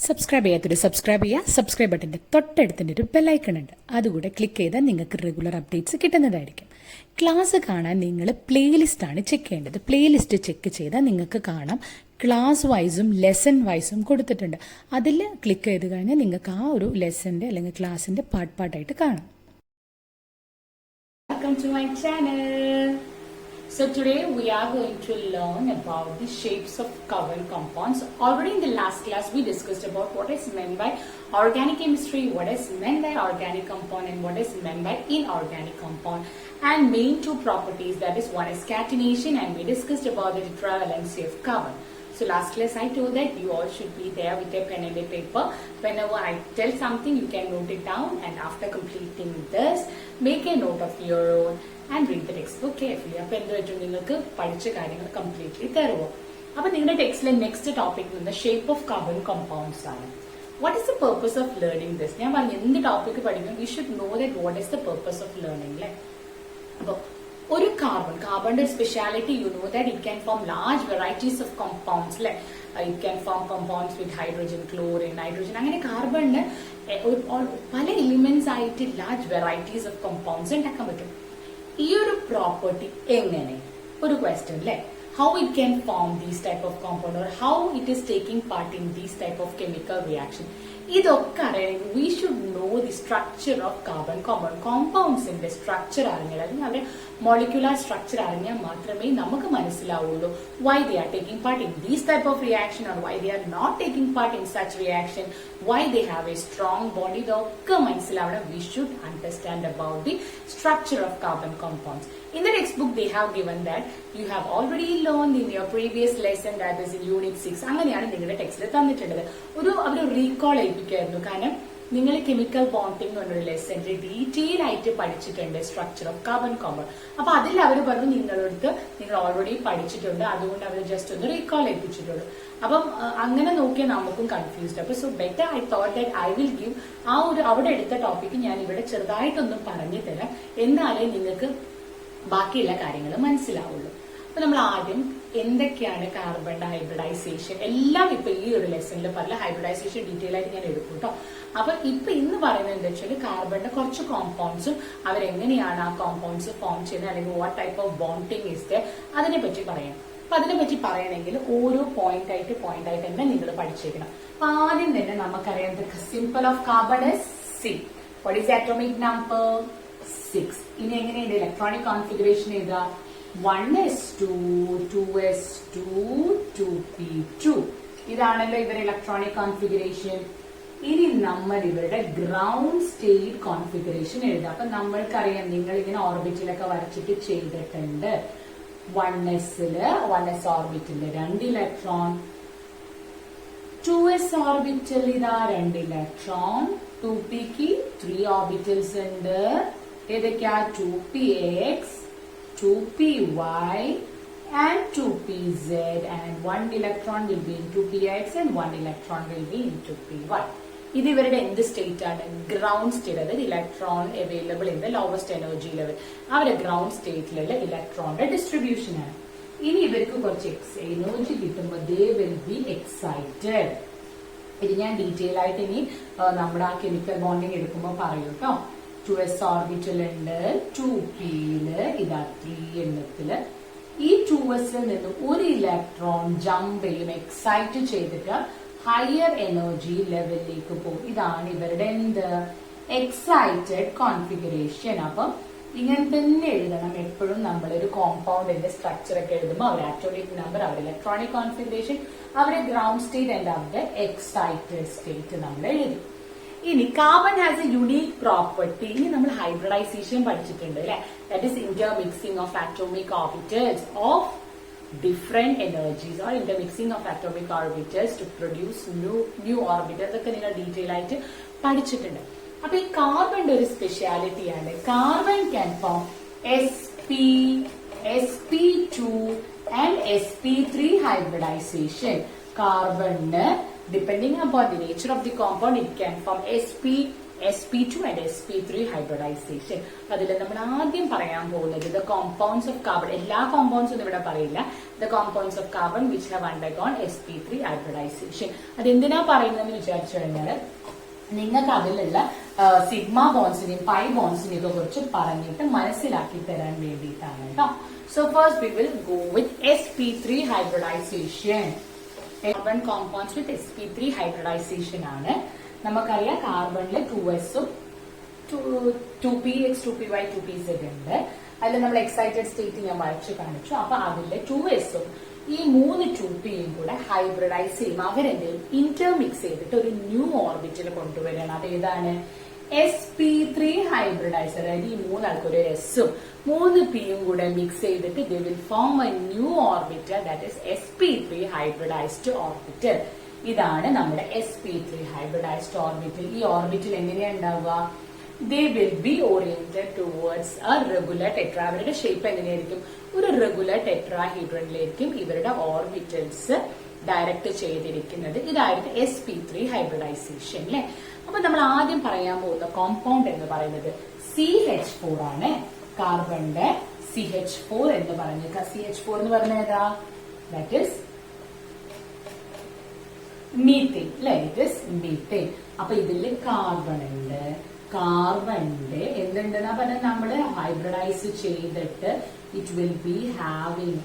Subscribe ചെയ്യാത്തൊരു subscribe ചെയ്യുക. Subscribe ബട്ടൻ്റെ തൊട്ടടുത്തിൻ്റെ ഒരു ബെല്ലൈക്കൺ ഉണ്ട്, അതുകൂടെ ക്ലിക്ക് ചെയ്താൽ നിങ്ങൾക്ക് റെഗുലർ അപ്ഡേറ്റ്സ് കിട്ടുന്നതായിരിക്കും. ക്ലാസ് കാണാൻ നിങ്ങൾ പ്ലേലിസ്റ്റാണ് ചെക്ക് ചെയ്യേണ്ടത്. പ്ലേലിസ്റ്റ് ചെക്ക് ചെയ്താൽ നിങ്ങൾക്ക് കാണാം ക്ലാസ് വൈസും ലെസൺ വൈസും കൊടുത്തിട്ടുണ്ട്. അതിൽ ക്ലിക്ക് ചെയ്ത് കഴിഞ്ഞാൽ നിങ്ങൾക്ക് ആ ഒരു ലെസൻ്റെ അല്ലെങ്കിൽ ക്ലാസ്സിൻ്റെ പാർട്ടായിട്ട് കാണാം. Welcome to my channel. So today we are going to learn about the shapes of carbon compounds. Already in the last class we discussed about what is meant by organic chemistry, what is meant by organic compound and what is meant by inorganic compound, and main two properties, that is one is catenation and we discussed about the tetravalency of carbon. So last class I told that you all should be there with a pen and a paper. Whenever I tell something you can note it down, and after completing this make a note of your own and read the textbook carefully. അപ്പോൾ എന്ത് പറ്റും, നിങ്ങൾക്ക് പഠിച്ച കാര്യങ്ങൾ completely തരുമോ. അപ്പൊ നിങ്ങളുടെ ടെക്സ്റ്റിലെ നെക്സ്റ്റ് ടോപ്പിക് നിന്ന് ഷേപ്പ് ഓഫ് കാർബൺ കോമ്പൗണ്ട്സ് ആണ്. What is the purpose of learning this? ഞാൻ പറഞ്ഞു എന്ത് ടോപ്പിക് പഠിക്കും you should know that what is the purpose of learning അല്ലേ. അപ്പൊ ഒരു കാർബണിന്റെ speciality you know that it can form large varieties of compounds അല്ലെ. It can form compounds with hydrogen, chlorine, nitrogen, അങ്ങനെ കാർബണിന് പല എലിമെന്റ്സ് ആയിട്ട് ലാർജ് വെറൈറ്റീസ് ഓഫ് കോമ്പൗണ്ട്സ് ഉണ്ടാക്കാൻ പറ്റും. ഈ ഒരു പ്രോപ്പർട്ടി എങ്ങനെ, ഒരു ക്വസ്റ്റ്യൻ അല്ലെ, how it can form these type of compound or how it is taking part in these type of chemical reaction, ഇതൊക്കെ അറിയണമെങ്കിൽ we should know the structure of carbon compound. കോമ്പൗണ്ട്സിന്റെ സ്ട്രക്ചർ അറിഞ്ഞാൽ, അല്ലെങ്കിൽ അവരുടെ molecular structure അറിഞ്ഞാൽ മാത്രമേ നമുക്ക് മനസ്സിലാവുള്ളൂ why they are taking part in these type of reaction or why they are not taking part in such reaction, why they have a strong bond. ഇതൊക്കെ മനസ്സിലാവണം. we should understand about the structure of carbon compounds. In the textbook they have given that you have already learned in your previous lesson, that is in unit 6. അങ്ങനെയാണ് നിങ്ങളുടെ ടെക്സ്റ്റിൽ തന്നിട്ടുള്ളത്. അവർ recall ഏൽപ്പിക്കായിരുന്നു, കാരണം നിങ്ങൾ chemical bonding എന്നൊരു ലെസണിൽ detail ആയിട്ട് പഠിച്ചിട്ടുണ്ട് structure of carbon compound. അപ്പൊ അതിൽ അവർ പറഞ്ഞു നിങ്ങളടുത്ത് നിങ്ങൾ ഓൾറെഡി പഠിച്ചിട്ടുണ്ട്, അതുകൊണ്ട് അവർ ജസ്റ്റ് ഒന്ന് റീകോൾ ഏൽപ്പിച്ചിട്ടുള്ളൂ. അപ്പം അങ്ങനെ നോക്കിയാൽ നമുക്കും കൺഫ്യൂസ്ഡ്. അപ്പൊ so better I thought that I will give ആ ഒരു അവിടെ എടുത്ത ടോപ്പിക്ക് ഞാൻ ഇവിടെ ചെറുതായിട്ടൊന്ന് പറഞ്ഞു തരാം, എന്നാലേ നിങ്ങൾക്ക് ബാക്കിയുള്ള കാര്യങ്ങൾ മനസ്സിലാവുള്ളൂ. അപ്പൊ നമ്മൾ ആദ്യം എന്തൊക്കെയാണ് കാർബൺ ഹൈബ്രിഡൈസേഷൻ, എല്ലാം ഇപ്പൊ ഈ ഒരു ലെസണിൽ പറഞ്ഞ ഹൈബ്രിഡൈസേഷൻ ഡീറ്റെയിൽ ആയിട്ട് ഞാൻ എടുക്കും കേട്ടോ. അപ്പൊ ഇപ്പൊ ഇന്ന് പറയുന്നത് എന്താ വെച്ചാൽ കാർബണിന്റെ കുറച്ച് കോമ്പൗണ്ട്സും അവരെങ്ങനെയാണ് ആ കോമ്പൗണ്ട്സ് ഫോം ചെയ്യുന്നത്, അല്ലെങ്കിൽ what type of bonding is there, അതിനെ പറ്റി പറയാം. അപ്പൊ അതിനെ പറ്റി പറയണമെങ്കിൽ ഓരോ പോയിന്റ് ആയിട്ട് തന്നെ നിങ്ങൾ പഠിച്ചേക്കണം. അപ്പൊ ആദ്യം തന്നെ നമുക്കറിയാം simple of carbon is C. What is atomic number? 6. ഇനി എങ്ങനെയുണ്ട് ഇലക്ട്രോണിക് കോൺഫിഗറേഷൻ എഴുതാ? 1s2 2s2 2p2. ഇതാണല്ലോ ഇവരുടെ ഇലക്ട്രോണിക് കോൺഫിഗറേഷൻ. ഇനി നമ്മൾ ഇവരുടെ ഗ്രൗണ്ട് സ്റ്റേറ്റ് കോൺഫിഗറേഷൻ എഴുതാം. അപ്പൊ നമ്മൾക്കറിയാം, നിങ്ങൾ ഇങ്ങനെ ഓർബിറ്റിലൊക്കെ വരച്ചിട്ട് ചെയ്തിട്ടുണ്ട്. 1s ഓർബിറ്റില് 2 ഇലക്ട്രോൺ, 2s ഓർബിറ്റൽ ഇതാ 2 ഇലക്ട്രോൺ, 2pക്ക് 3 ഓർബിറ്റൽസ് ഉണ്ട്. ഏതൊക്കെയാ? 2px, 2py and 2pz, and 1 electron will be in 2px and 1 electron will be in 2py. ഇത് ഇവരുടെ എന്ത് സ്റ്റേറ്റ് ആണ്? Ground state. അതായത് electron available in the lowest energy level. അവരുടെ ground സ്റ്റേറ്റിലുള്ള ഇലക്ട്രോണിന്റെ ഡിസ്ട്രിബ്യൂഷൻ ആണ്. ഇനി ഇവർക്ക് കുറച്ച് എനർജി കിട്ടുമ്പോൾ they will be excited. ഇത് ഞാൻ ഡീറ്റെയിൽ ആയിട്ട് ഇനി നമ്മുടെ ആ കെമിക്കൽ ബോണ്ടിങ് എടുക്കുമ്പോൾ പറയൂ കേട്ടോ. 2s ഓർബിറ്റൽ ഉണ്ട്, 2pയില് ഇതാ 3 എണ്ണത്തില്. ഈ 2sൽ നിന്ന് ഒരു ഇലക്ട്രോൺ ജമ്പ് ചെയ്യും, എക്സൈറ്റ് ചെയ്തിട്ട് ഹയർ എനർജി ലെവലിലേക്ക് പോകും. ഇതാണ് ഇവരുടെ എന്ത് എക്സൈറ്റഡ് കോൺഫിഗറേഷൻ. അപ്പം ഇങ്ങനെ തന്നെ എഴുതണം എപ്പോഴും. നമ്മളൊരു കോമ്പൗണ്ടിന്റെ സ്ട്രക്ചർ ഒക്കെ എഴുതുമ്പോൾ അവരുടെ ആറ്റോമിക് നമ്പർ, അവരുടെ ഇലക്ട്രോണിക് കോൺഫിഗറേഷൻ, അവരുടെ ഗ്രൗണ്ട് സ്റ്റേറ്റ് ആൻഡ് അവരുടെ എക്സൈറ്റഡ് സ്റ്റേറ്റ് നമ്മൾ എഴുതും. ഇനി carbon has a unique property. ഇനി നമ്മൾ ഹൈബ്രിഡൈസേഷൻ പഠിച്ചിട്ടുണ്ട് അല്ലെ. That is intermixing of atomic orbitals of different energies or intermixing of atomic orbitals to produce new orbitals ഒക്കെ നിങ്ങൾ ഡീറ്റെയിൽ ആയിട്ട് പഠിച്ചിട്ടുണ്ട്. അപ്പൊ ഈ കാർബണിന്റെ ഒരു സ്പെഷ്യാലിറ്റിയാണ് carbon can form sp, sp2 and sp3 hybridization. കാർബണിന് depending upon the nature of the compound it can form sp, sp2 and sp3 hybridization. അതിൽ നമ്മൾ ആദ്യം പറയാൻ പോകുന്നത് the compounds of carbon. എല്ലാ കോമ്പൗണ്ട്സ് ഒന്നും ഇവിടെ പറയില്ല. The compounds of carbon which have undergone sp3 hybridization. അതെന്തിനാ പറയുന്നതെന്ന് വിചാരിച്ചു കഴിഞ്ഞാൽ നിങ്ങൾക്ക് അതിലുള്ള സിഗ്മ ബോൺസിനെയും പൈ ബോൺസിനെയും ഒക്കെ കുറിച്ച് പറഞ്ഞിട്ട് മനസ്സിലാക്കി തരാൻ വേണ്ടിയിട്ടാണ് കേട്ടോ. So first we will go with sp3 hybridization. Carbon compounds with sp3 hybridization ആണ്. നമുക്കറിയാം കാർബണില് 2s ഉം 2px 2py 2pz ഉണ്ട്. അതിൽ നമ്മൾ എക്സൈറ്റഡ് സ്റ്റേറ്റ് ഞാൻ വരച്ചു കാണിച്ചു. അപ്പൊ അതിലെ 2s ഉം ഈ 3 2pയും കൂടെ ഹൈബ്രിഡൈസ് ചെയ്യും. അവരെന്തെങ്കിലും ഇന്റർമിക്സ് ചെയ്തിട്ട് ഒരു ന്യൂ ഓർബിറ്റിൽ കൊണ്ടുവരണം. അത് ഏതാണ്? sp3 hybridise. അതായത് ഈ 3 ആൾക്ക് ഒരു എസും 3 പിയും കൂടെ മിക്സ് ചെയ്തിട്ട് they will form a new orbital, that is sp3 hybridized orbital. ഇതാണ് നമ്മുടെ sp3 hybridized orbital. ഈ ഓർബിറ്റൽ എങ്ങനെയാ ഉണ്ടാവുക? they will be oriented towards a regular tetra. അവരുടെ ഷേപ്പ് എങ്ങനെയായിരിക്കും? ഒരു റെഗുലർ ടെട്രാഹീഡ്രനിലായിരിക്കും ഇവരുടെ ഓർബിറ്റൽസ് ഡയറക്റ്റ് ചെയ്തിരിക്കുന്നത്. ഇതായിരുന്നു sp3 ഹൈബ്രിഡൈസേഷൻ അല്ലെ. അപ്പൊ നമ്മൾ ആദ്യം പറയാൻ പോകുന്ന കോമ്പൗണ്ട് എന്ന് പറയുന്നത് CH4 ആണ്. കാർബണിന്റെ CH4 എന്ന് പറഞ്ഞ CH4 എന്ന് പറഞ്ഞ ഏതാ? ദാറ്റ് ഈസ് മീത്തേൻ അല്ലെ. It is methane. അപ്പൊ ഇതിൽ കാർബൺ ഉണ്ട്. കാർബണിന്റെ എന്തുണ്ടെന്നാ പറഞ്ഞാൽ നമ്മള് ഹൈബ്രിഡൈസ് ചെയ്തിട്ട് it will be having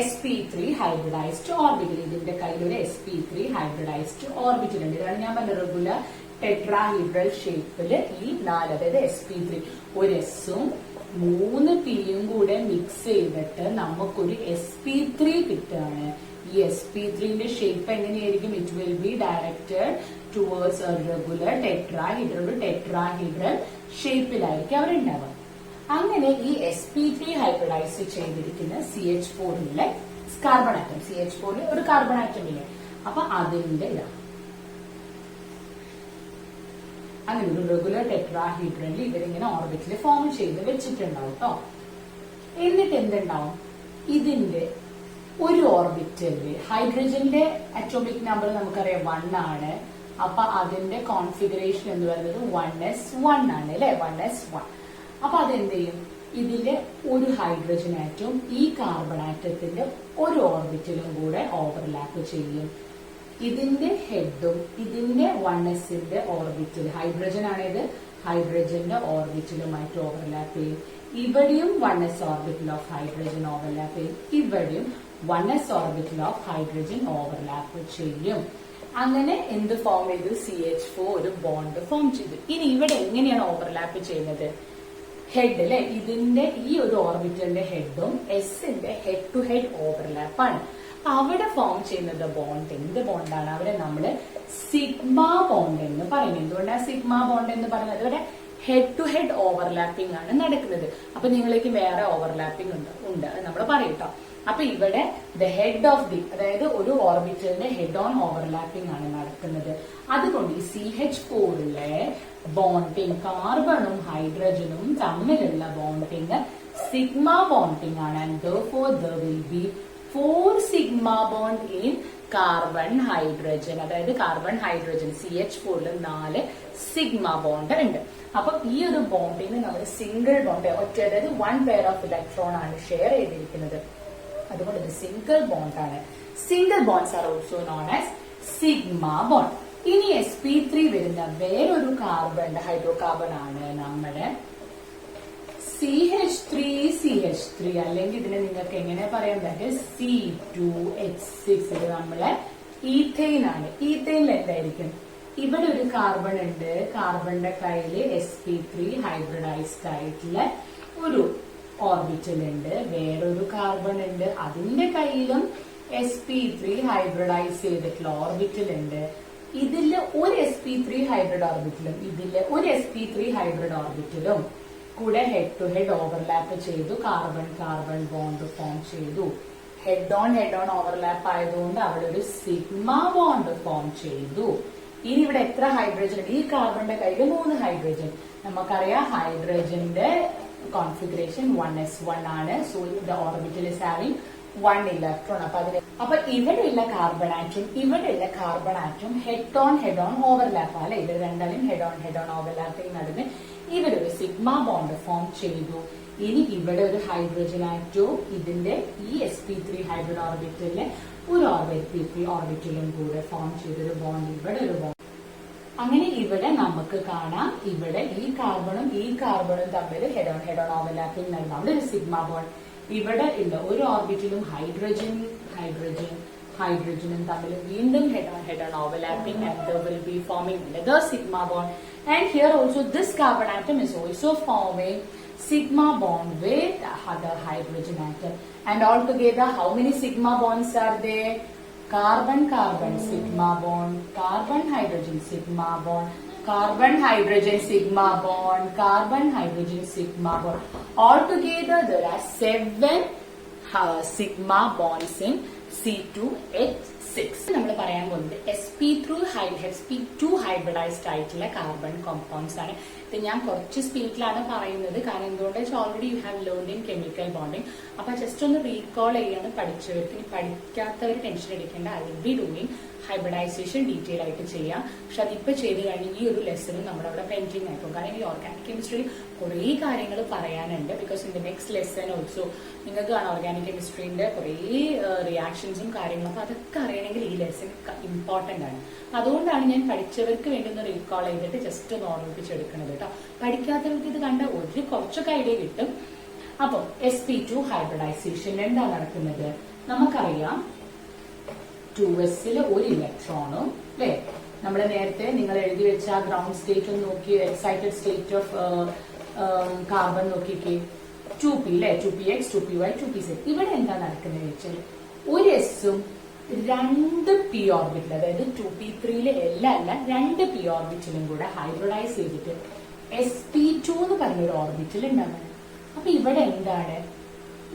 sp3 hybridized orbital. ഇതിന്റെ കയ്യിൽ ഒരു sp3 hybridized orbital ഉണ്ട്. ഇതാണ് ഞാൻ പറഞ്ഞ റെഗുലർ ടെട്രാഹീഡ്രൽ ഷേപ്പില് ഈ 4, അതായത് sp3 ഒരു എസും 3 പിയും കൂടെ മിക്സ് ചെയ്തിട്ട് നമുക്കൊരു sp3 കിട്ടുകയാണ്. ഈ sp3ന്റെ ഷേപ്പ് എങ്ങനെയായിരിക്കും? It will B directed towards A regular tetrahedral. ഒരു ടെട്രാഹീഡ്രൽ ഷേപ്പിലായിരിക്കും അവരുണ്ടാവുക. അങ്ങനെ ഈ sp3 ഹൈബ്രിഡൈസ് ചെയ്തിരിക്കുന്ന CH4ലെ കാർബൺ ആറ്റം, CH4ൽ ഒരു കാർബൺ ആറ്റം ഇല്ലേ, അപ്പൊ അതിന്റെ അങ്ങനെ ഒരു റെഗുലർ ടെട്രാഹീഡ്രനിൽ ഇവരിങ്ങനെ ഓർബിറ്റിൽ ഫോം ചെയ്ത് വെച്ചിട്ടുണ്ടാവും കേട്ടോ. എന്നിട്ട് എന്തുണ്ടാവും? ഇതിന്റെ ഒരു ഓർബിറ്റലില് ഹൈഡ്രജന്റെ അറ്റോമിക് നമ്പർ നമുക്കറിയാം 1 ആണ്. അപ്പൊ അതിന്റെ കോൺഫിഗറേഷൻ എന്ന് പറയുന്നത് 1s1 ആണ് അല്ലെ. 1s1. അപ്പൊ അതെന്ത് ചെയ്യും? ഇതിലെ ഒരു ഹൈഡ്രജൻ ആറ്റവും ഈ കാർബൺ ആറ്റത്തിന്റെ ഒരു ഓർബിറ്റലും കൂടെ ഓവർലാപ്പ് ചെയ്യും. ഇതിന്റെ ഹെഡും ഇതിന്റെ 1sന്റെ ഓർബിറ്റൽ, ഹൈഡ്രജൻ ആണിത്, ഹൈഡ്രജന്റെ ഓർബിറ്റലുമായിട്ട് ഓവർലാപ്പ് ചെയ്യും. ഇവിടെയും 1s orbital of hydrogen overlap ചെയ്യും. ഇവിടെയും 1s orbital of hydrogen overlap ചെയ്യും. അങ്ങനെ എന്ത് ഫോം ചെയ്തു? CH4 ഒരു ബോണ്ട് ഫോം ചെയ്തു. ഇനി ഇവിടെ എങ്ങനെയാണ് ഓവർലാപ്പ് ചെയ്യുന്നത്? ഹെഡ് അല്ലെ. ഇതിന്റെ ഈ ഒരു ഓർബിറ്റലിന്റെ ഹെഡും എസിന്റെ ഹെഡ് ടു ഹെഡ് ഓവർലാപ്പ് ആണ്. അവിടെ ഫോം ചെയ്യുന്നത് ബോണ്ട് എന്ത് ബോണ്ടാണ്? അവിടെ നമ്മള് സിഗ്മ ബോണ്ട് എന്ന് പറയും. എന്തുകൊണ്ടാണ് സിഗ്മ ബോണ്ട് എന്ന് പറയുന്നത്? അവിടെ ഹെഡ് ടു ഹെഡ് ഓവർലാപ്പിംഗ് ആണ് നടക്കുന്നത്. അപ്പൊ നിങ്ങളേക്ക് വേറെ ഓവർലാപ്പിംഗ് ഉണ്ട് നമ്മൾ പറയട്ടോ. അപ്പൊ ഇവിടെ ദ ഹെഡ് ഓഫ് ദി, അതായത് ഒരു ഓർബിറ്റലിന്റെ ഹെഡ് ഓൺ ഓവർലാപ്പിംഗ് ആണ് നടക്കുന്നത്. അതുകൊണ്ട് ഈ CH4ലെ ബോണ്ടിങ്, കാർബണും ഹൈഡ്രജനും തമ്മിലുള്ള ബോണ്ടിങ് സിഗ്മ ബോണ്ടിങ് ആണ്. And therefore there will be 4 sigma bond in carbon hydrogen. അതായത് കാർബൺ ഹൈഡ്രജൻ CH4ൽ 4 സിഗ്മ ബോണ്ട് ഉണ്ട്. അപ്പൊ ഈ ഒരു ബോണ്ടിന് നമ്മൾ സിംഗിൾ ബോണ്ട്, ഒറ്റ, അതായത് 1 പെയർ ഓഫ് ഇലക്ട്രോൺ ആണ് ഷെയർ ചെയ്തിരിക്കുന്നത്. അതുകൊണ്ട് ഇത് സിംഗിൾ ബോണ്ട് ആണ്. Single bonds are also known as sigma bond. ഇനി sp3 വരുന്ന വേറൊരു കാർബൺ, ഹൈഡ്രോ കാർബൺ ആണ് നമ്മുടെ CH3 അല്ലെങ്കിൽ ഇതിനെ നിങ്ങൾക്ക് എങ്ങനെ പറയാൻ പറ്റും? C2H6. ഇത് നമ്മളെ ഈഥെയിൻ ആണ്. ഈഥെയിനിൽ എന്തായിരിക്കും? ഇവിടെ ഒരു കാർബൺ ഉണ്ട്. കാർബണിന്റെ കയ്യില് sp3 ഹൈബ്രിഡൈസ്ഡ് ആയിട്ടുള്ള ഒരു ഓർബിറ്റൽ ഉണ്ട്. വേറൊരു കാർബൺ ഉണ്ട്. അതിന്റെ കയ്യിലും sp3 ഹൈബ്രിഡൈസ് ചെയ്തിട്ടുള്ള ഓർബിറ്റൽ ഉണ്ട്. ഇതില് ഒരു sp3 ഹൈബ്രിഡ് ഓർബിറ്റലും ഇതില് ഒരു sp3 ഹൈബ്രിഡ് ഓർബിറ്റലും കൂടെ ഹെഡ് ടു ഹെഡ് ഓവർലാപ്പ് ചെയ്തു. കാർബൺ കാർബൺ ബോണ്ട് ഫോം ചെയ്തു. ഹെഡ് ഓൺ ഓവർലാപ്പ് ആയതുകൊണ്ട് അവിടെ ഒരു സിഗ്മ ബോണ്ട് ഫോം ചെയ്തു. ഇനി ഇവിടെ എത്ര ഹൈഡ്രജൻ ഉണ്ട്? ഈ കാർബണിന്റെ കയ്യിൽ 3 ഹൈഡ്രജൻ. നമുക്കറിയാം ഹൈഡ്രജന്റെ കോൺഫിഗറേഷൻ 1s1 ആണ്. So the orbital is having 1 electron. അപ്പൊ ഇവിടെയുള്ള carbon atom head on overlap അല്ലെ, ഇത് രണ്ടാലും ഹെഡ് ഓൺ ഓവർലാപ്പിംഗ് നടന്ന് ഇവിടെ ഒരു സിഗ്മ ബോണ്ട് ഫോം ചെയ്തു. ഇനി ഇവിടെ ഒരു ഹൈഡ്രജൻ ആറ്റവും ഇതിന്റെ ഈ sp3 ഹൈബ്രിഡ് ഓർബിറ്റലിലെ ഒരു ഓർബിറ്റലും കൂടെ ഫോം ചെയ്തൊരു ബോണ്ട്, ഇവിടെ ഒരു ബോണ്ട്. അങ്ങനെ ഇവിടെ നമുക്ക് കാണാം, ഇവിടെ ഈ കാർബണും തമ്മിൽ ഹെഡ് ഓൺ ഓവർലാപ്പിംഗ് നടന്നു. അവിടെ ഒരു സിഗ്മ ബോണ്ട്. ഇവിടെ ഇല്ല ഒരു ഓർബിറ്റിലും ഹൈഡ്രജനും തമ്മിൽ വീണ്ടും head on overlapping and they will be forming another sigma bond. And here also this carbon atom is also forming sigma bond with other hydrogen atom. And altogether how many sigma bonds are there? Carbon sigma bond, carbon hydrogen sigma bond, carbon hydrogen sigma bond, carbon hydrogen sigma bond. Altogether there are 7 sigma bonds in C2H6. നമ്മൾ പറയാൻ പോകുന്നത് sp2 hybridised ആയിട്ടുള്ള carbon compounds ആണ്. ഇത് ഞാൻ കുറച്ച് സ്പീഡിലാണ് പറയുന്നത്, കാരണം എന്തുകൊണ്ട് വെച്ചാൽ already you have learned in chemical bonding. അപ്പൊ ജസ്റ്റ് ഒന്ന് റീകോൾ ചെയ്യാണ് പഠിച്ചവർക്ക്. ഇനി പഠിക്കാത്തവർ ടെൻഷൻ അടിക്കേണ്ട. I will be doing hybridization detail ആയിട്ട് ചെയ്യാം. പക്ഷെ അതിപ്പോ ചെയ്ത് കഴിഞ്ഞ് ഈ ഒരു ലെസൺ നമ്മുടെ അവിടെ പെൻഡിങ് ആയിരിക്കും. കാരണം ഈ ഓർഗാനിക് കെമിസ്ട്രിയിൽ കുറേ കാര്യങ്ങൾ പറയാനുണ്ട്. Because in the next lesson also നിങ്ങൾക്ക് കാണാം ഓർഗാനിക് കെമിസ്ട്രീന്റെ കുറേ റിയാക്ഷൻസും കാര്യങ്ങളും. അപ്പൊ അതൊക്കെ അറിയണമെങ്കിൽ ഈ ലെസൺ ഇമ്പോർട്ടന്റ് ആണ്. അതുകൊണ്ടാണ് ഞാൻ പഠിച്ചവർക്ക് വേണ്ടി ഒന്ന് റീകോൾ ചെയ്തിട്ട് ജസ്റ്റ് ഒന്ന് ഓർമ്മിപ്പിച്ചെടുക്കുന്നത് കേട്ടോ. പഠിക്കാത്തവർക്ക് ഇത് കണ്ട കുറച്ചൊക്കെ ഐഡിയ കിട്ടും. അപ്പം sp2 ഹൈബ്രിഡൈസേഷൻ എന്താ നടക്കുന്നത് നമുക്കറിയാം. 2s ഒരു ഇലക്ട്രോണും അല്ലെ, നമ്മൾ നേരത്തെ നിങ്ങൾ എഴുതി വെച്ച ഗ്രൗണ്ട് സ്റ്റേറ്റ് ഒന്ന് നോക്കി, എക്സൈറ്റഡ് സ്റ്റേറ്റ് ഓഫ് കാർബൺ നോക്കിക്കേ, 2p അല്ലെ, 2px 2py 2pz. ഇവിടെ എന്താ നടക്കുന്നത് വെച്ചാൽ ഒരു എസും 2 p ഓർബിറ്റിൽ, അതായത് 2p3 അല്ല 2 p ഓർബിറ്റിലും കൂടെ ഹൈബ്രിഡൈസ് ചെയ്തിട്ട് sp2 എന്ന് പറഞ്ഞൊരു ഓർബിറ്റിൽ ഉണ്ടാകുന്നത്. അപ്പൊ ഇവിടെ എന്താണ്,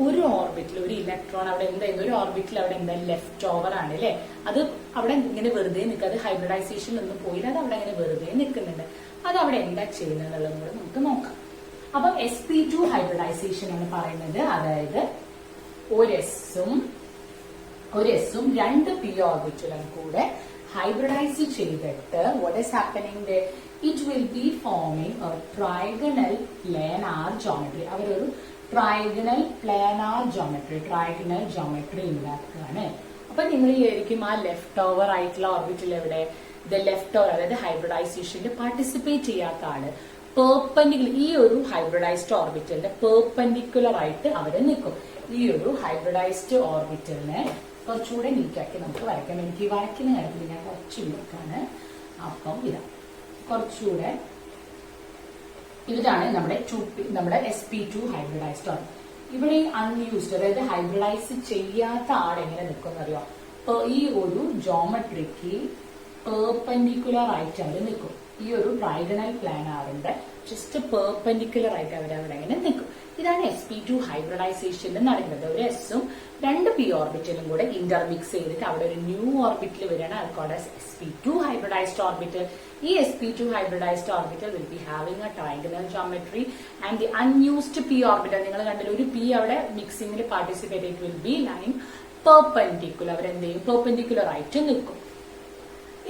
ഒരു ഓർബിറ്റിൽ ഒരു ഇലക്ട്രോൺ അവിടെ എന്തായിരുന്നു, ഒരു ഓർബിറ്റിൽ അവിടെ എന്താ ലെഫ്റ്റ് ഓവർ ആണ് അല്ലെ, അത് അവിടെ ഇങ്ങനെ വെറുതെ നിൽക്കുക. അത് ഹൈബ്രിഡൈസേഷൻ ഒന്നും പോയില്ല, അത് അവിടെ ഇങ്ങനെ വെറുതെ നിൽക്കുന്നുണ്ട്. അത് അവിടെ എന്താ ചെയ്യുന്നത് എന്നുള്ളത് കൂടെ നമുക്ക് നോക്കാം. അപ്പം sp2 ഹൈബ്രിഡൈസേഷൻ ആണ് പറയുന്നത്. അതായത് ഒരു എസും 2 p ഓർബിറ്റിലും കൂടെ ഹൈബ്രിഡൈസ് ചെയ്തിട്ട് what is happening there, it will be forming a trigonal planar geometry. അവരൊരു ട്രൈഗണൽ പ്ലാനാർ ജോമെട്രി ഉണ്ടാക്കുകയാണ്. അപ്പൊ നിങ്ങൾ വിചാരിക്കും ആ ലെഫ്റ്റ് ഓവർ ആയിട്ടുള്ള ഓർബിറ്റിൽ എവിടെ, ലെഫ്റ്റ് ഓവർ അതായത് ഹൈബ്രിഡൈസേഷനിൽ പാർട്ടിസിപ്പേറ്റ് ചെയ്യാത്ത ആള് പെർപെൻഡിക്കുലർ, ഈ ഒരു ഹൈബ്രിഡൈസ്ഡ് ഓർബിറ്റലിന്റെ പെർപെൻഡിക്കുലർ ആയിട്ട് അവര് നിൽക്കും. ഈ ഒരു ഹൈബ്രിഡൈസ്ഡ് ഓർബിറ്റലിനെ കുറച്ചുകൂടെ നീറ്റാക്കി നമുക്ക് വരയ്ക്കാം. എനിക്ക് വരയ്ക്കുന്ന കാര്യത്തിൽ ഞാൻ കുറച്ച് വീക്കാണ്. അപ്പം ഇതാ കുറച്ചുകൂടെ, ഇതാണ് നമ്മുടെ sp2 ഹൈബ്രിഡൈസ്ഡ് ആണ്. ഇവിടെ അൺയൂസ്ഡ്, അതായത് ഹൈബ്രിഡൈസ് ചെയ്യാത്ത ആളെങ്ങനെ നിൽക്കും അറിയോ, ഈ ഒരു ജോമെട്രിക്ക് പെർപെൻഡിക്കുലർ ആയിട്ട് അവർ നിൽക്കും. ഈ ഒരു ട്രൈഗണൽ പ്ലാനാറിന്റെ ജസ്റ്റ് പെർപെൻഡിക്കുലർ ആയിട്ട് അവരവിടെ അങ്ങനെ നിൽക്കും. ഇതാണ് sp2 ഹൈബ്രിഡൈസേഷൻ നടക്കുന്നത്. ഒരു എസും 2 p ഓർബിറ്റലും കൂടെ ഇന്റർമിക്സ് ചെയ്തിട്ട് അവിടെ ഒരു ന്യൂ ഓർബിറ്റൽ വരികയാണ്. അത് called as sp2 hybridized orbital. ഈ sp2 hybridized orbital will be having a trigonal geometry and the unused p orbital, നിങ്ങൾ കണ്ടില്ല ഒരു p അവിടെ മിക്സിംഗിൽ participate, it will be line perpendicular. അവരെന്ത് ചെയ്യും, പെർപെൻഡിക്കുലർ ആയിട്ട് നിൽക്കും.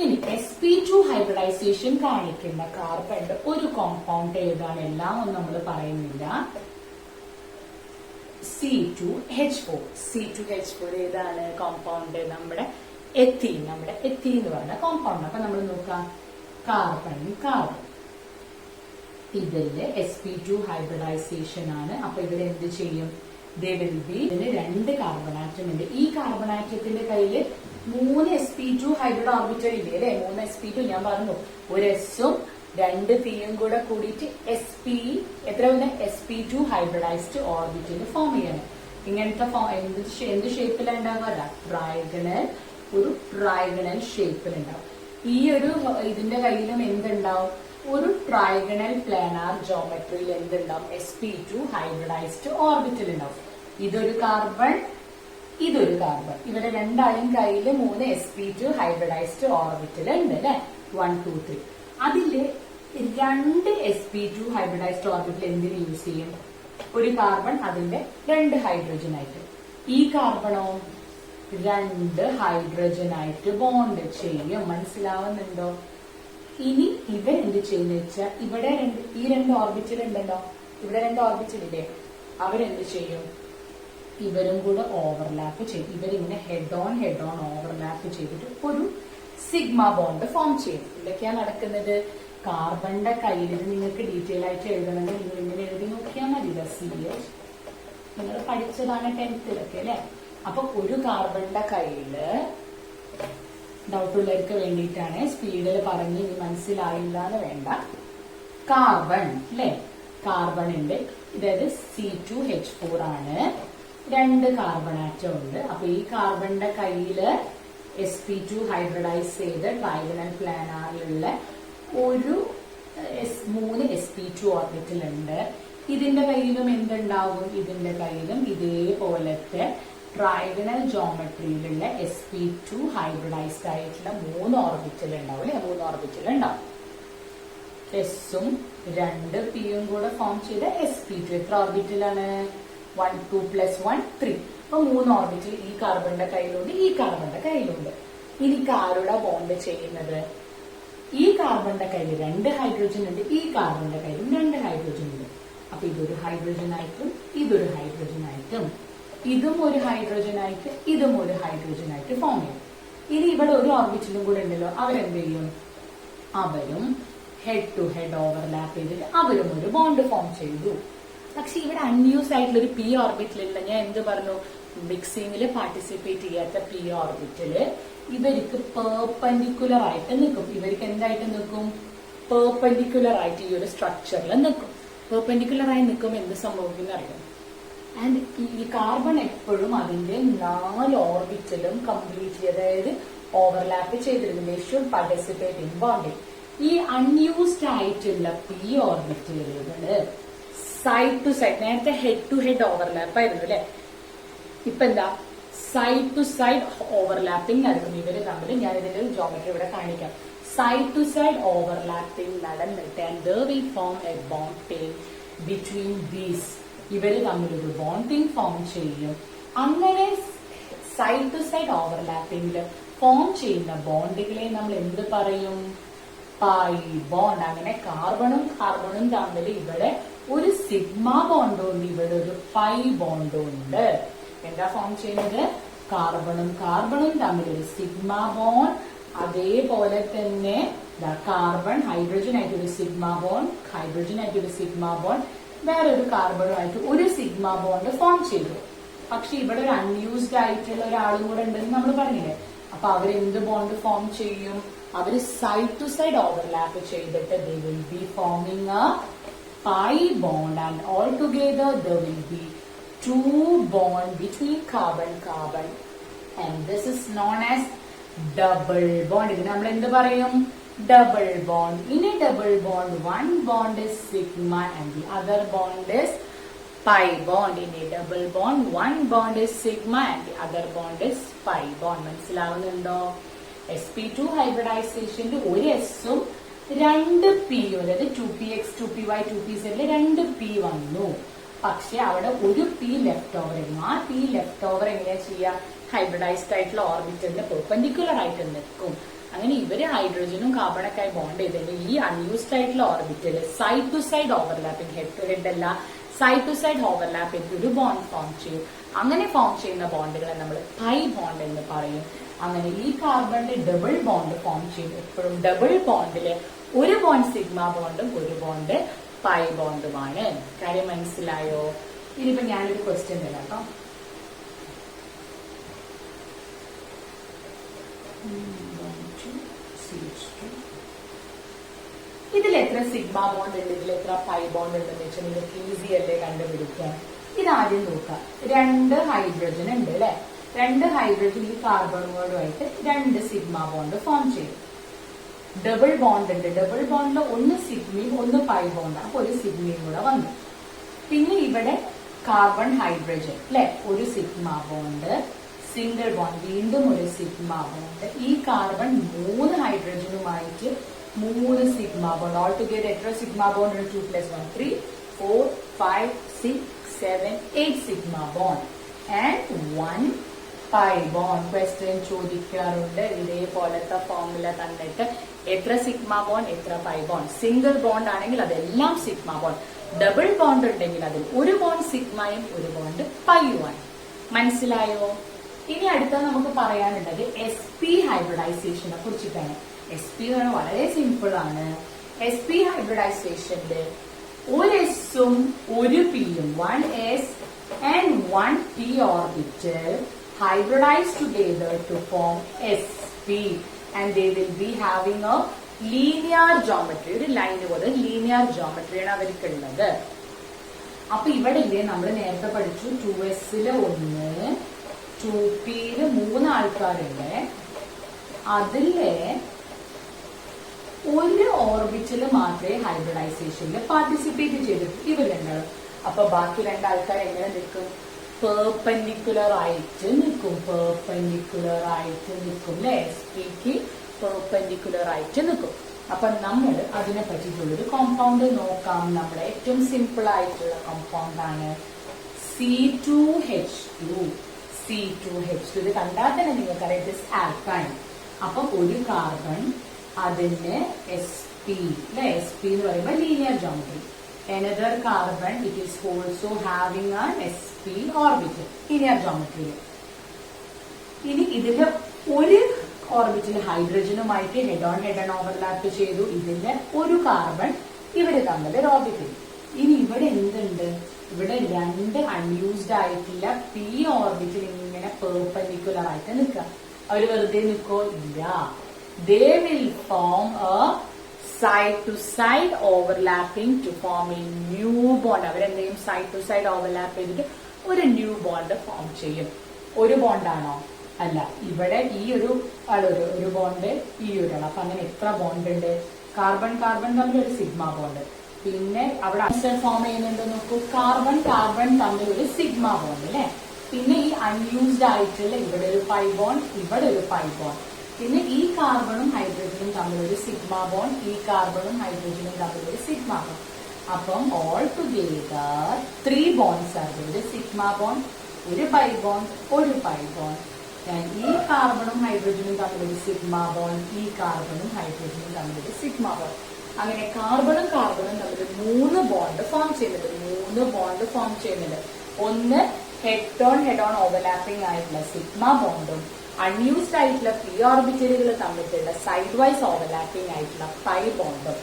ഇനി sp2 ഹൈബ്രിഡൈസേഷൻ കാണിക്കുന്ന കാർബണിന്റെ ഒരു കോമ്പൗണ്ട് ഏതാണ്, എല്ലാം ഒന്നും നമ്മൾ പറയുന്നില്ല. C2H4 ഏതാണ് കോമ്പൗണ്ട്, നമ്മുടെ എത്തീൻ എന്ന് പറഞ്ഞ കോമ്പൗണ്ട്. അപ്പൊ നമ്മൾ നോക്കാം, കാർബൺ ഇതില് sp2 ഹൈബ്രിഡൈസേഷൻ ആണ്. അപ്പൊ ഇവിടെ എന്ത് ചെയ്യും, ഇതിന് 2 കാർബൺ ആറ്റം ഉണ്ട്. ഈ കാർബൺ ആറ്റത്തിന്റെ കയ്യില് 3 sp2 ഹൈബ്രിഡ് ഓർബിറ്റൽ ഇല്ലേ അല്ലെ, 3 sp2 ഞാൻ പറഞ്ഞു, ഒരു എസും 2 പിയും കൂടെ കൂടിയിട്ട് എത്ര sp2 ഹൈബ്രിഡൈസ്ഡ് ഓർബിറ്റൽ ഫോം ചെയ്യണം. ഇങ്ങനത്തെ എന്ത് ഷേപ്പിലുണ്ടാവുക, ഒരു ട്രൈഗണൽ ഷേപ്പിലുണ്ടാവും. ഈ ഒരു ഇതിന്റെ കയ്യിലും എന്തുണ്ടാവും, ഒരു ട്രൈഗണൽ പ്ലാനാർ ജോമെട്രിയിൽ എന്തുണ്ടാവും, sp2 ഹൈബ്രിഡൈസ്ഡ് ഓർബിറ്റൽ ഉണ്ടാവും. ഇതൊരു കാർബൺ, ഇതൊരു കാർബൺ. ഇവിടെ രണ്ടാളും കയ്യിൽ 3 sp2 ഹൈബ്രിഡൈസ്ഡ് ഓർബിറ്റൽ ഉണ്ട് അല്ലെ, 1 2 3. അതില് 2 sp2 ഹൈബ്രിഡൈസ്ഡ് ഓർബിറ്റൽ എന്തിന് യൂസ് ചെയ്യും, ഒരു കാർബൺ അതിന്റെ 2 ഹൈഡ്രജൻ ആയിട്ട്. ഈ കാർബണോ 2 ഹൈഡ്രജൻ ആയിട്ട് ബോണ്ട് ചെയ്യും. മനസ്സിലാവുന്നുണ്ടോ? ഇനി ഇവരെന്ത് ചെയ്യുന്ന വെച്ചാൽ ഇവിടെ ഈ 2 ഓർബിറ്റൽ ഉണ്ടല്ലോ, ഇവിടെ 2 ഓർബിറ്റൽ ഇല്ലേ, അവരെന്ത് ചെയ്യും? ഇവരും കൂടെ ഓവർലാപ്പ് ചെയ്യും. ഇവരിങ്ങനെ ഹെഡ് ഓൺ ഓവർലാപ്പ് ചെയ്തിട്ട് ഒരു സിഗ്മ ബോണ്ട് ഫോം ചെയ്യും. ഇതൊക്കെയാണ് നടക്കുന്നത്. കാർബണിന്റെ കയ്യിൽ നിങ്ങൾക്ക് ഡീറ്റെയിൽ ആയിട്ട് എഴുതണമെങ്കിൽ നിങ്ങൾ ഇങ്ങനെ എഴുതി നോക്കിയാൽ മതി. CH നിങ്ങൾ പഠിച്ചതാണ് 10th അല്ലെ. അപ്പൊ ഒരു കാർബണിന്റെ കയ്യില്, ഡൗട്ടുള്ളവർക്ക് വേണ്ടിയിട്ടാണ്, സ്പീഡിൽ പറഞ്ഞ് ഇനി മനസ്സിലായില്ല എന്ന് വേണ്ട. കാർബൺ അല്ലെ, കാർബണിന്റെ അതായത് C2H4 ആണ്. 2 കാർബൺ ആറ്റം ഉണ്ട്. അപ്പൊ ഈ കാർബണിന്റെ കയ്യില് sp2 ഹൈബ്രിഡൈസ് ചെയ്ത് ട്രൈഗണൽ പ്ലാനാറിലുള്ള ഒരു 3 sp2 ഓർബിറ്റൽ ഉണ്ട്. ഇതിന്റെ കയ്യിലും എന്തുണ്ടാവും? ഇതിന്റെ കയ്യിലും ഇതേപോലത്തെ ട്രൈഗണൽ ജോമെട്രിയിലുള്ള sp2 ഹൈബ്രിഡൈസ്ഡ് ആയിട്ടുള്ള 3 ഓർബിറ്റൽ ഉണ്ടാവും അല്ലെ. 3 ഓർബിറ്റൽ ഉണ്ടാവും. എസും 2 പിയും കൂടെ ഫോം ചെയ്ത sp2. എത്ര ഓർബിറ്റലാണ്? 1 2 + 1 3. അപ്പൊ 3 ഓർബിറ്റൽ ഈ കാർബണിന്റെ കയ്യിലുണ്ട്, ഈ കാർബണിന്റെ കയ്യിലുണ്ട്. ഇനി ആരുടെ ബോണ്ട് ചെയ്യുന്നത്? ഈ കാർബണിന്റെ കയ്യിൽ 2 ഹൈഡ്രജൻ ഉണ്ട്, ഈ കാർബണിന്റെ കയ്യിലും 2 ഹൈഡ്രജൻ ഉണ്ട്. അപ്പൊ ഇതൊരു ഹൈഡ്രജൻ ആയിട്ടും ഇതൊരു ഹൈഡ്രജൻ ആയിട്ടും, ഇതും ഒരു ഹൈഡ്രജൻ ആയിട്ട് ഇതും ഒരു ഹൈഡ്രജൻ ആയിട്ട് ഫോം ചെയ്യും. ഇനി ഇവിടെ ഒരു ഓർബിറ്റലും കൂടെ ഉണ്ടല്ലോ, അവരെന്ത് ചെയ്യും? അവരും ഹെഡ് ടു ഹെഡ് ഓവർലാപ്പ് ചെയ്തിട്ട് അവരും ഒരു ബോണ്ട് ഫോം ചെയ്തു. പക്ഷെ ഇവിടെ അൺയൂസ് ആയിട്ടുള്ള ഒരു പി ഓർബിറ്റൽ ഇല്ല. ഞാൻ എന്ത് പറഞ്ഞു? മിക്സിംഗിൽ പാർട്ടിസിപ്പേറ്റ് ചെയ്യാത്ത പി ഓർബിറ്റല് ഇവർക്ക് പെർപെൻഡിക്കുലർ ആയിട്ട് നിൽക്കും. ഇവർക്ക് എന്തായിട്ട് നിൽക്കും? പെർപെൻഡിക്കുലർ ആയിട്ട് ഈ ഒരു സ്ട്രക്ചറിൽ നിൽക്കും. പെർപെൻഡിക്കുലർ ആയി നിൽക്കുമ്പോൾ എന്ത് സംഭവിക്കുന്ന അറിയാം? ആൻഡ് ഈ കാർബൺ എപ്പോഴും അതിന്റെ 4 ഓർബിറ്റലും കംപ്ലീറ്റ്ലി, അതായത് ഓവർലാപ്പ് ചെയ്തിരുന്നു. They should participate in bonding. ഈ അൺയൂസ്ഡ് ആയിട്ടുള്ള പി ഓർബിറ്റലുകള് സൈഡ് ടു സൈഡ്, നേരത്തെ ഹെഡ് ടു ഹെഡ് ഓവർലാപ്പ് ആയിരുന്നു അല്ലെ. ഇപ്പൊ എന്താ? സൈഡ് ടു സൈഡ് ഓവർലാപ്പിംഗ് നടക്കും ഇവര് തമ്മിൽ. ഞാൻ ഇതിന്റെ ജോമെട്രി ഇവിടെ കാണിക്കാം. സൈഡ് ടു സൈഡ് ഓവർലാപ്പിംഗ് നടന്നിട്ട് and they will form a bonding between these. ഇവര് തമ്മിൽ ഒരു ബോണ്ടിങ് ഫോം ചെയ്യും. അങ്ങനെ സൈഡ് ടു സൈഡ് ഓവർലാപ്പിംഗില് ഫോം ചെയ്യുന്ന ബോണ്ടുകളെ നമ്മൾ എന്ത് പറയും? Pi bond. അങ്ങനെ കാർബണും കാർബണും തമ്മിൽ ഇവിടെ ഒരു സിഗ്മ ബോണ്ടും ഉണ്ട്, ഇവിടെ ഒരു പൈ ബോണ്ടും ഉണ്ട്. എന്താ ഫോം ചെയ്യുന്നത്? കാർബണും കാർബണും തമ്മിൽ ഒരു സിഗ്മ ബോണ്ട്, അതേപോലെ തന്നെ കാർബൺ ഹൈഡ്രജൻ ആയിട്ട് ഒരു സിഗ്മ ബോണ്ട്, ഹൈഡ്രജൻ ആയിട്ട് ഒരു സിഗ്മ ബോണ്ട്, വേറൊരു കാർബണുമായിട്ട് ഒരു സിഗ്മ ബോണ്ട് ഫോം ചെയ്തു. പക്ഷെ ഇവിടെ ഒരു അൺയൂസ്ഡ് ആയിട്ടുള്ള ഒരാളും കൂടെ ഉണ്ടെന്ന് നമ്മൾ പറഞ്ഞില്ലേ. അപ്പൊ അവരെന്ത് ബോണ്ട് ഫോം ചെയ്യും? അവര് സൈഡ് ടു സൈഡ് ഓവർലാപ്പ് ചെയ്തിട്ട് they will be forming a pi bond, and all together there will be 2 bond between carbon and this is known as double bond. ഇതിന് നമ്മൾ എന്ത് പറയും? Double bond. In a double bond, one bond is sigma and the other bond is pi bond. In a double bond, one bond is sigma and the other bond is pi bond. മനസ്സിലാവുന്നുണ്ടോ? sp2 ഹൈബ്രിഡൈസേഷനിൽ ഒരു എസും 2 പിയും, അതായത് 2px 2py 2pz 2p വന്നു. പക്ഷെ അവിടെ ഒരു P left over ആയിരുന്നു. ആ പി ലെഫ്റ്റ് ഓവർ എങ്ങനെയാ ചെയ്യുക? ഹൈബ്രിഡൈസ്ഡ് ആയിട്ടുള്ള ഓർബിറ്റലിന് പെർപെൻഡിക്കുലർ ആയിട്ട് നിൽക്കും. അങ്ങനെ ഇവര് ഹൈഡ്രജനും കാർബണൊക്കെ ആയി ബോണ്ട് ചെയ്തിട്ട് ഈ അൺയൂസ്ഡ് ആയിട്ടുള്ള orbital side to side overlapping, head to head അല്ല, സൈഡ് ടു സൈഡ് ഓവർലാപ്പ് ചെയ്ത് ഒരു ബോണ്ട് ഫോം ചെയ്യും. അങ്ങനെ ഫോം ചെയ്യുന്ന ബോണ്ടുകളെ നമ്മൾ പൈ ബോണ്ട് എന്ന് പറയും. അങ്ങനെ ഈ കാർബണിന്റെ ഡബിൾ ബോണ്ട് ഫോം ചെയ്യും. എപ്പോഴും ഡബിൾ ബോണ്ടില് ഒരു ബോണ്ട് സിഗ്മ ബോണ്ടും ഒരു ബോണ്ട് പൈ ബോണ്ടുമാണ്. കാര്യം മനസ്സിലായോ? ഇനിയിപ്പോ ഞാനൊരു ക്വസ്റ്റ്യൻ തരാം കേട്ടോ. ഇതിൽ എത്ര സിഗ്മ ബോണ്ട് ഉണ്ട്, ഇതിൽ എത്ര പൈ ബോണ്ട് ഉണ്ടെന്ന് വെച്ചാൽ നിങ്ങൾക്ക് ഈസി അല്ലേ കണ്ടുപിടിക്കാൻ. ഇതാദ്യം നോക്കാം. 2 ഹൈഡ്രജൻ ഉണ്ട് അല്ലെ. 2 ഹൈഡ്രജൻ ഈ കാർബണുകളുമായിട്ട് 2 സിഗ്മ ബോണ്ട് ഫോം ചെയ്യും. ഡബിൾ ബോണ്ട് ഉണ്ട്. ഡബിൾ ബോണ്ടിൽ ഒന്ന് സിഗ്മയും ഒന്ന് പൈ ബോണ്ട്. അപ്പൊ ഒരു സിഗ്മയും കൂടെ വന്നു. പിന്നെ ഇവിടെ കാർബൺ ഹൈഡ്രജൻ അല്ലെ, ഒരു സിഗ്മ ബോണ്ട്, സിംഗിൾ ബോണ്ട്, വീണ്ടും ഒരു സിഗ്മ ബോണ്ട്. ഈ കാർബൺ 3 ഹൈഡ്രജനുമായിട്ട് 3 സിഗ്മ ബോണ്ട്. ഓൾ ടുഗെദർ എത്ര sigma bond? 2 + 1 3 4 5 6 7 8 sigma bond. And 1 pi bond. Question ചോദിക്കാറുണ്ട് ഇതേപോലത്തെ ഫോർമുല തന്നിട്ട് എത്ര സിഗ്മ ബോണ്ട് എത്ര പൈ ബോണ്ട്. സിംഗിൾ ബോണ്ട് ആണെങ്കിൽ അതെല്ലാം സിഗ്മ ബോണ്ട്, ഡബിൾ ബോണ്ട് ഉണ്ടെങ്കിൽ അതിൽ ഒരു ബോണ്ട് സിഗ്മയും ഒരു ബോണ്ട് പൈയുമാണ്. മനസ്സിലായോ? ഇനി അടുത്ത നമുക്ക് പറയാനുള്ളത് sp ഹൈബ്രിഡൈസേഷനെ കുറിച്ചിട്ടാണ്. sp വളരെ സിമ്പിൾ ആണ്. sp ഹൈബ്രിഡൈസേഷനില് ഒരു എസും ഒരു പിയും 1s and 1p orbital hybridized together to form sp and they will be having a linear geometry. ഒരു ലൈൻ പോലെ ലീനിയർ ജോമെട്രിയാണ് അവർക്കുള്ളത്. അപ്പൊ ഇവിടെ ഇല്ലേ നമ്മൾ നേരത്തെ പഠിച്ചു 2sല് 1, 2pയില് 3 ആൾക്കാരുണ്ട്. അതിലെ ഒരു ഓർബിറ്റില് മാത്രമേ ഹൈബ്രിഡൈസേഷനിൽ പാർട്ടിസിപ്പേറ്റ് ചെയ്തിട്ടുള്ളൂ ഇവർ രണ്ടാളും. അപ്പൊ ബാക്കി രണ്ടാൾക്കാർ എങ്ങനെ നിൽക്കും? പെർപെൻഡിക്കുലർ ആയിട്ട് നിൽക്കും. പെർപെൻഡിക്കുലർ ആയിട്ട് നിൽക്കും അല്ലെ? എസ്പിക്ക് പെർപെൻഡിക്കുലർ ആയിട്ട് നിൽക്കും. അപ്പൊ നമ്മൾ അതിനെ പറ്റിയിട്ടുള്ളൊരു കോമ്പൗണ്ട് നോക്കാം. നമ്മുടെ ഏറ്റവും സിമ്പിൾ ആയിട്ടുള്ള കോമ്പൗണ്ട് ആണ് C2H2. C2H2 ഇത് കണ്ടാൽ തന്നെ നിങ്ങൾക്കറിയാം ദിസ് ആൽക്കൈൻ. അപ്പം ഒരു കാർബൺ അതിന് sp അല്ലെ? sp എന്ന് പറയുമ്പോൾ linear geometry. another carbon it is also having an sp orbital linear geometry. ഇനി ഇതിന്റെ ഒരു ഓർബിറ്റിൽ ഹൈഡ്രജനുമായിട്ട് ഹെഡ് ഓൺ ഓവർലാപ്പ് ചെയ്തു. ഇതിന്റെ ഒരു കാർബൺ ഇവര് തമ്മിൽ ഒരു ഓർബിറ്റിൽ. ഇനി ഇവിടെ എന്തുണ്ട്? ഇവിടെ 2 അൺയൂസ്ഡ് ആയിട്ടുള്ള p ഓർബിറ്റിൽ ഇങ്ങനെ പെർപെൻഡിക്കുലർ ആയിട്ട് നിൽക്കുക. അവര് വെറുതെ നിൽക്കോ? ഇല്ല. they will form a side to side overlapping to form a new bond. അവരെന്തെയും സൈഡ് ടു സൈഡ് ഓവർലാപ്പ് ചെയ്തിട്ട് ഒരു ന്യൂ ബോണ്ട് ഫോം ചെയ്യും. ഒരു ബോണ്ടാണോ? അല്ല. ഇവിടെ ഈ ഒരു ഒരു ബോണ്ട്, ഈ ഒരാൾ. അപ്പൊ അങ്ങനെ എത്ര ബോണ്ട് ഉണ്ട്? കാർബൺ കാർബൺ തമ്മിൽ ഒരു സിഗ്മ ബോണ്ട്. പിന്നെ അവിടെ ഫോം ചെയ്യുന്നുണ്ട് നോക്കൂ. കാർബൺ കാർബൺ തമ്മിൽ ഒരു സിഗ്മ ബോണ്ട് അല്ലെ? പിന്നെ ഈ അൺയൂസ്ഡ് ആയിട്ടുള്ള ഇവിടെ ഒരു പൈ ബോണ്ട്, ഇവിടെ ഒരു പൈ ബോണ്ട്. പിന്നെ ഈ കാർബണും ഹൈഡ്രജനും തമ്മിൽ ഒരു സിഗ്മ ബോണ്ട്, ഈ കാർബണും ഹൈഡ്രജനും തമ്മിൽ ഒരു സിഗ്മ ബോണ്ട്. അപ്പം ഓൾ ടുഗെദർ 3 ബോണ്ട്സ് ആണ്. ഒരു സിഗ്മ ബോണ്ട്, ഒരു പൈ ബോണ്ട്, ഒരു പൈ ബോണ്ട്. ഈ കാർബണും ഹൈഡ്രജനും തമ്മിൽ ഒരു സിഗ്മ ബോണ്ട്, ഈ കാർബണും ഹൈഡ്രജനും തമ്മിൽ ഒരു സിഗ്മ ബോണ്ട്. അങ്ങനെ കാർബണും കാർബണും തമ്മിൽ 3 ബോണ്ട് ഫോം ചെയ്യുന്നുണ്ട്. 3 ബോണ്ട് ഫോം ചെയ്യുന്നുണ്ട്. ഒന്ന് ഹെഡ് ഓൺ ഓവർലാപ്പിംഗ് ആയിട്ടുള്ള സിഗ്മ ബോണ്ടും അൺയൂസ്ഡ് ആയിട്ടുള്ള പി ഓർബിറ്റലുകൾ തമ്മിലുള്ള സൈഡ് വൈസ് ഓവർലാപ്പിംഗ് ആയിട്ടുള്ള പൈ ബോണ്ടും.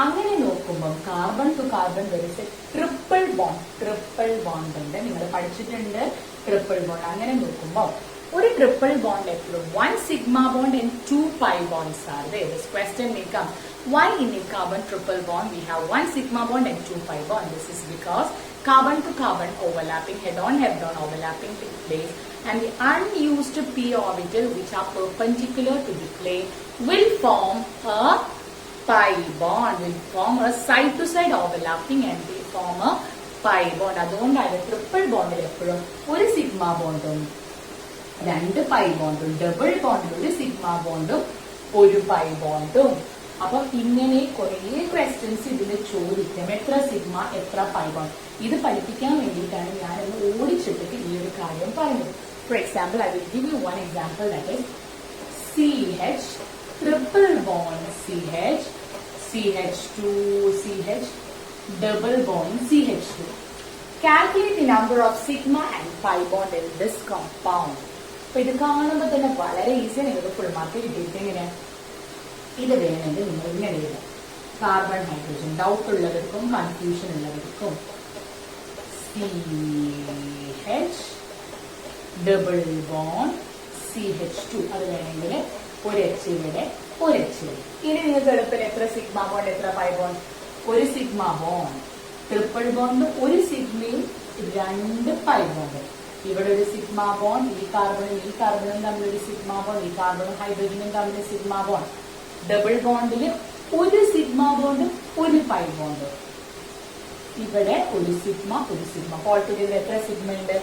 അങ്ങനെ നോക്കുമ്പോൾ കാർബൺ ടു കാർബൺ വരുന്ന ട്രിപ്പിൾ ബോണ്ട്. ട്രിപ്പിൾ ബോണ്ട് ഉണ്ട്, നിങ്ങൾ പഠിച്ചിട്ടുണ്ട് ട്രിപ്പിൾ ബോണ്ട്. അങ്ങനെ നോക്കുമ്പോൾ ഒരു ട്രിപ്പിൾ ബോണ്ട് എപ്പോഴും 1 sigma bond and 2 pi bonds are there. This question may come, why in a carbon triple bond we have 1 sigma bond and 2 pi bond? This is because carbon to carbon overlapping, head on overlapping takes place, and the unused p orbital which are perpendicular to the plane will form a pi bond, will form a side to side overlapping and they form a pi bond. അതുകൊണ്ടാണ് triple ബോണ്ടിൽ എപ്പോഴും ഒരു sigma ബോണ്ടും 2 pi ബോണ്ടും, double ബോണ്ടിൽ ഒരു sigma ബോണ്ടും ഒരു pi ബോണ്ടും. അപ്പൊ ഇങ്ങനെ കുറെ questions ഇതിൽ ചോദിക്കും. എത്ര സിഗ്മ എത്ര പൈ ബോണ്ട്. ഇത് പഠിപ്പിക്കാൻ വേണ്ടിയിട്ടാണ് ഞാനൊന്ന് ഓടിച്ചിട്ടിട്ട് ഈ ഒരു കാര്യം പറഞ്ഞത്. For example I will give you one example, that is CH triple bond CH, CH2 CH, double bond CH2. Calculate the number of sigma and pi bond in this compound. അപ്പൊ ഇത് കാണുമ്പോൾ തന്നെ വളരെ ഈസി. നിങ്ങൾക്ക് full mark കിട്ടിയിട്ട് ഇങ്ങനെ ഇത് വേണമെങ്കിൽ നിങ്ങൾ ഇങ്ങനെ എഴുതാം. കാർബൺ ഹൈഡ്രജൻ ഡൗട്ട് ഉള്ളവർക്കും കൺഫ്യൂഷൻ ഉള്ളവർക്കും CH ഡബിൾ ബോണ്ട് CH2 അത് വേണമെങ്കിൽ ഒരു H ഇവിടെ ഒരു H ഇവിടെ. ഇനി നിങ്ങൾക്ക് എളുപ്പത്തിൽ എത്ര സിഗ്മ ബോണ്ട് എത്ര പൈ ബോണ്ട്? ഒരു സിഗ്മ ബോണ്ട്. ട്രിപ്പിൾ ബോണ്ട് ഒരു സിഗ്മയും 2 പൈ ബോണ്ട്. ഇവിടെ ഒരു സിഗ്മ ബോണ്ട്, ഈ കാർബണും തമ്മിൽ ഒരു സിഗ്മ ബോണ്ട്, ഈ കാർബണും ഹൈഡ്രജനും തമ്മിൽ സിഗ്മ ബോണ്ട്. ഡബിൾ ബോണ്ടില് ഒരു സിഗ്മ ബോണ്ട് ഒരു പൈ ബോണ്ട്. ഇവിടെ ഒരു സിഗ്മ ഓൾ ടുഗദർ എത്ര സിഗ്മ ഉണ്ട്?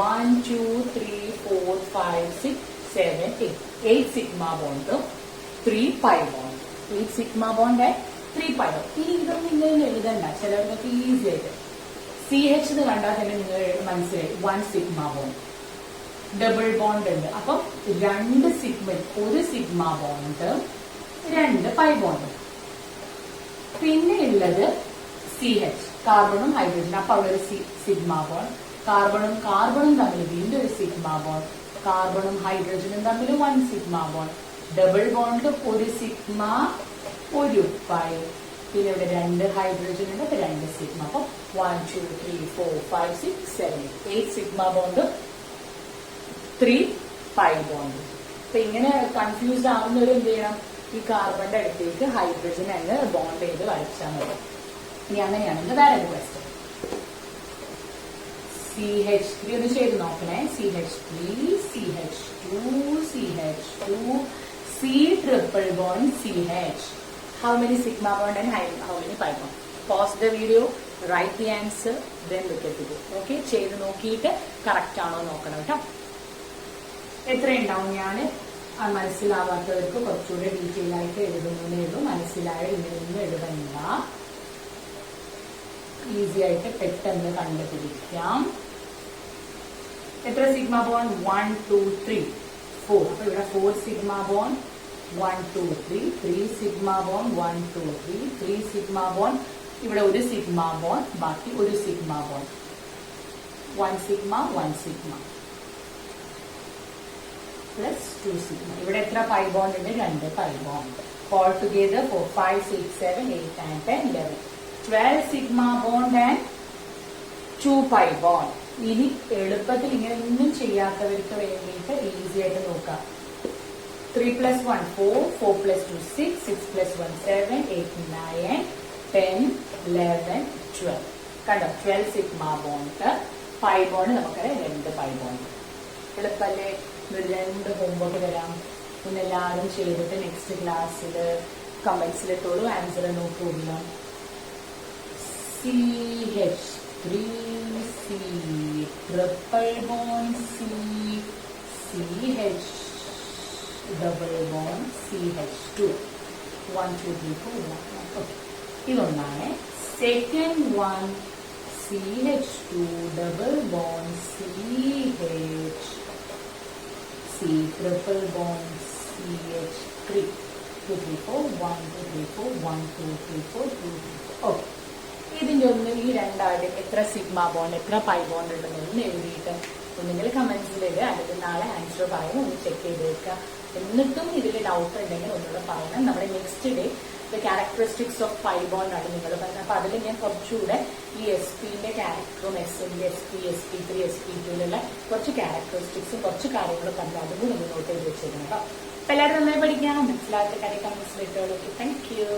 1 2 3 4 5 6 7 8 സിഗ്മ ബോണ്ടും 3 pi bond. 8 sigma bond 3 pi bond. ഇനി ഇതൊന്നും ഇങ്ങനെ എഴുതണ്ട, ചിലർക്ക് ഈസി ആയിട്ട് CH എന്ന് കണ്ടാൽ തന്നെ നിങ്ങൾ മനസ്സിലായി 1 സിഗ്മ ബോണ്ട്. ഡബിൾ ബോണ്ട് ഉണ്ട്. അപ്പം 2 സിഗ്മ, ഒരു സിഗ്മ ബോണ്ട്, 2 പൈ ബോണ്ട്. പിന്നെ ഉള്ളത് CH, കാർബണും ഹൈഡ്രജനും. അപ്പൊ അവിടെ ഒരു സിഗ്മ ബോണ്ട്, കാർബണും കാർബണും തമ്മിൽ വീണ്ടും ഒരു സിഗ്മ ബോണ്ട്, കാർബണും ഹൈഡ്രജനും തമ്മിൽ 1 സിഗ്മ ബോണ്ട്. ഡബിൾ ബോണ്ട് ഒരു സിഗ്മ, ഒരു പൈ. പിന്നെ ഇവിടെ 2 ഹൈഡ്രജൻ ഉണ്ട്, 2 സിഗ്മ. അപ്പൊ 1 2 3 4 5 6 7 8 സിഗ്മ ബോണ്ട്, 3 പൈ ബോണ്ട്. അപ്പൊ ഇങ്ങനെ കൺഫ്യൂസ് ആവുന്നവർ എന്ത് ചെയ്യണം, ഈ കാർബണിന്റെ അടുത്തേക്ക് ഹൈഡ്രജൻ അങ്ങ് ബോണ്ട് ചെയ്ത് വരച്ചാൽ മതി. ഇനി അങ്ങനെയാണെങ്കിൽ വേറെ ഒരു ക്വസ്റ്റ്യൻ. CH3 ഒന്ന് ചെയ്ത് നോക്കണേ. CH3, CH2, CH2, C triple bond CH. How many sigma bond and how many pi bond? Pause the video, write the answer, then look at the book. Okay? ചെയ്ത് നോക്കിയിട്ട് കറക്റ്റ് ആണോ നോക്കണം കേട്ടോ. എത്ര ഉണ്ടാവും? ഞാൻ മനസ്സിലാവാത്തവർക്ക് കുറച്ചുകൂടെ ഡീറ്റെയിൽ ആയിട്ട് എഴുതുന്നേ ഉള്ളൂ. മനസ്സിലായ ഇങ്ങനെയൊന്നും എഴുതണ്ട, ഈസി ആയിട്ട് പെട്ടെന്ന് കണ്ടുപിടിക്കാം. എത്ര സിഗ്മ ബോണ്ട്? 1 2 3 4. അപ്പൊ ഇവിടെ 4 sigma bond, 1 2 3, 3 sigma bond, 1 2 3, 3 sigma bond. ഇവിടെ ഒരു സിഗ്മ ബോണ്ട്, ബാക്കി ഒരു sigma bond, 1 sigma 1 sigma plus 2 sigma. ഇവിടെ എത്ര പൈ ബോണ്ട് ഉണ്ട്? 2 pi bond. All together 4 5 6 7 8 9 10 11 12 sigma bond and 2 pi bond. ഇനി എളുപ്പത്തിൽ ഇങ്ങനെ ഒന്നും ചെയ്യാത്തവർക്ക് വേണ്ടിയിട്ട് ഈസി ആയിട്ട് നോക്കാം. 3 plus 1 4, 4 plus 2 6, 6 plus 1 7, 8 9 10 11 12. കണ്ടോ? 12 സിഗ്മ ബോണ്ട്, പൈ ബോണ്ട് നമുക്കറിയാം 2 പൈ ബോണ്ട്. എളുപ്പല്ലേ? 2 ഹോംവർക്ക് തരാം. പിന്നെ എല്ലാവരും ചെയ്തിട്ട് നെക്സ്റ്റ് ക്ലാസ്സിൽ കമന്റ്സിലിട്ടോളൂ, ആൻസർ നോക്കൂല. CH3, C triple bond, C CH double bond, CH2. 1 2 3 4 1. Okay. ഇതൊന്നാണ്. Second one CH2 double bond, CH, C triple bond, CH3. 2 3 4 1 2 3 4 1 2 3 4 2 3 4. Okay. ഇതിന്റെ ഒന്ന് ഈ രണ്ടാളുടെ എത്ര സിഗ്മ ബോണ്ട് എത്ര പൈ ബോണ്ട് ഉണ്ടെന്ന് എഴുതിയിട്ട് ഒന്നുകിൽ കമന്റ്സിൽ ഇടുക, അല്ലെങ്കിൽ നാളെ ആൻസർ പറയുമ്പോൾ ഒന്ന് ചെക്ക് ചെയ്ത് വെക്കുക. എന്നിട്ടും ഇതിൽ ഡൗട്ട് ഉണ്ടെങ്കിൽ ഒന്നുകൂടെ പറയണം. നമ്മുടെ next day the characteristics of pi bond ആണ് നിങ്ങൾ പറഞ്ഞത്. അപ്പൊ അതിൽ ഞാൻ കുറച്ചുകൂടെ ഈ SP-ന്റെ ക്യാരക്ടറും SN-ന്റെ SP, SP3, SP2-ലുള്ള കുറച്ച് ക്യാരക്ടറിസ്റ്റിക്സും കുറച്ച് കാര്യങ്ങളും പറഞ്ഞു, അതും കൂടി ഒന്ന് നോട്ട് ചെയ്ത് വെച്ചിരുന്നു കേട്ടോ. അപ്പൊ എല്ലാവരും നന്നായി പഠിക്കാം. മനസ്സിലാത്ത കാര്യം കമന്റ്സിൽ ഇട്ടോളൂ. Thank U.